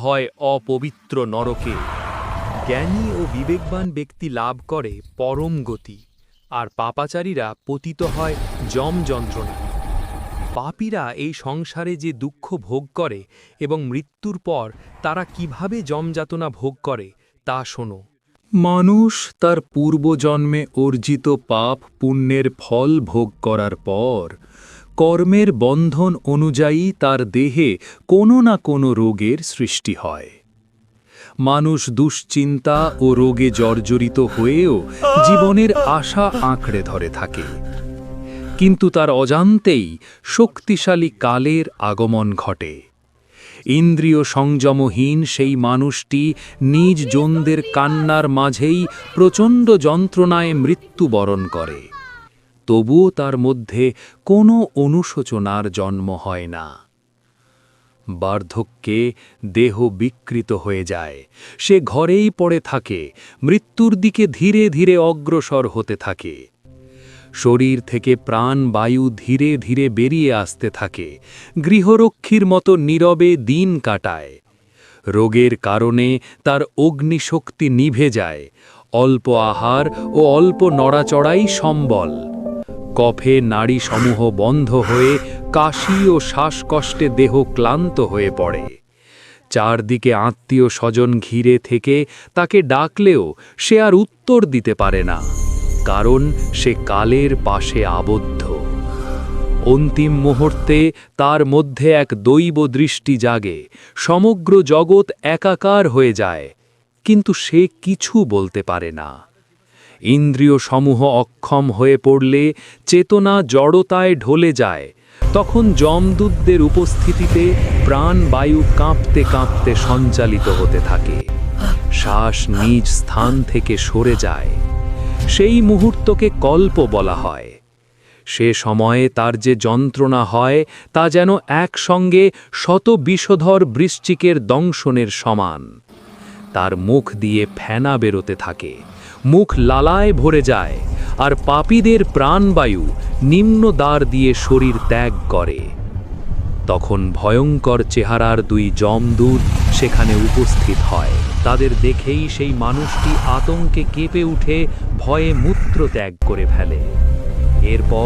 হয় অপবিত্র নরকে। জ্ঞানী ও বিবেকবান ব্যক্তি লাভ করে পরম গতি, আর পাপাচারীরা পতিত হয় যম যন্ত্রণা। পাপীরা এই সংসারে যে দুঃখ ভোগ করে এবং মৃত্যুর পর তারা কিভাবে যমযাতনা ভোগ করে তা শোনো। মানুষ তার পূর্বজন্মে অর্জিত পাপ পুণ্যের ফল ভোগ করার পর কর্মের বন্ধন অনুযায়ী তার দেহে কোনো না কোনো রোগের সৃষ্টি হয়। মানুষ দুশ্চিন্তা ও রোগে জর্জরিত হয়েও জীবনের আশা আঁকড়ে ধরে থাকে, কিন্তু তার অজান্তেই শক্তিশালী কালের আগমন ঘটে। ইন্দ্রিয় সংযমহীন সেই মানুষটি নিজ জনদের কান্নার মাঝেই প্রচণ্ড যন্ত্রণায় মৃত্যুবরণ করে, তবুও তার মধ্যে কোনো অনুশোচনার জন্ম হয় না। বার্ধক্যে দেহ বিকৃত হয়ে যায়, সে ঘরেই পড়ে থাকে, মৃত্যুর দিকে ধীরে ধীরে অগ্রসর হতে থাকে। শরীর থেকে প্রাণবায়ু ধীরে ধীরে বেরিয়ে আসতে থাকে, গৃহরক্ষীর মতো নীরবে দিন কাটায়। রোগের কারণে তার অগ্নিশক্তি নিভে যায়, অল্প আহার ও অল্প নড়াচড়াই সম্বল। কফে নাড়িসমূহ বন্ধ হয়ে কাশি ও শ্বাসকষ্টে দেহ ক্লান্ত হয়ে পড়ে। চারদিকে আত্মীয় স্বজন ঘিরে থেকে তাকে ডাকলেও সে আর উত্তর দিতে পারে না, কারণ সে কালের পাশে আবদ্ধ। অন্তিম মুহূর্তে তার মধ্যে এক দৈব দৃষ্টি জাগে, সমগ্র জগৎ একাকার হয়ে যায়, কিন্তু সে কিছু বলতে পারে না। ইন্দ্রিয় সমূহ অক্ষম হয়ে পড়লে চেতনা জড়তায় ঢলে যায়। তখন যমদূতদের উপস্থিতিতে প্রাণবায়ু কাঁপতে কাঁপতে সঞ্চালিত হতে থাকে, শ্বাস নিজ স্থান থেকে সরে যায়। সেই মুহূর্তকে কল্প বলা হয়। সে সময়ে তার যে যন্ত্রণা হয় তা যেন একসঙ্গে শত বিষধর বৃশ্চিকের দংশনের সমান। তার মুখ দিয়ে ফেনা বেরোতে থাকে, মুখ লালায় ভরে যায়, আর পাপীদের প্রাণবায়ু নিম্ন দ্বার দিয়ে শরীর ত্যাগ করে। তখন ভয়ঙ্কর চেহারার দুই যমদূত সেখানে উপস্থিত হয়। তাদের দেখেই সেই মানুষটি আতঙ্কে কেঁপে উঠে ভয়ে মূত্র ত্যাগ করে ফেলে। এরপর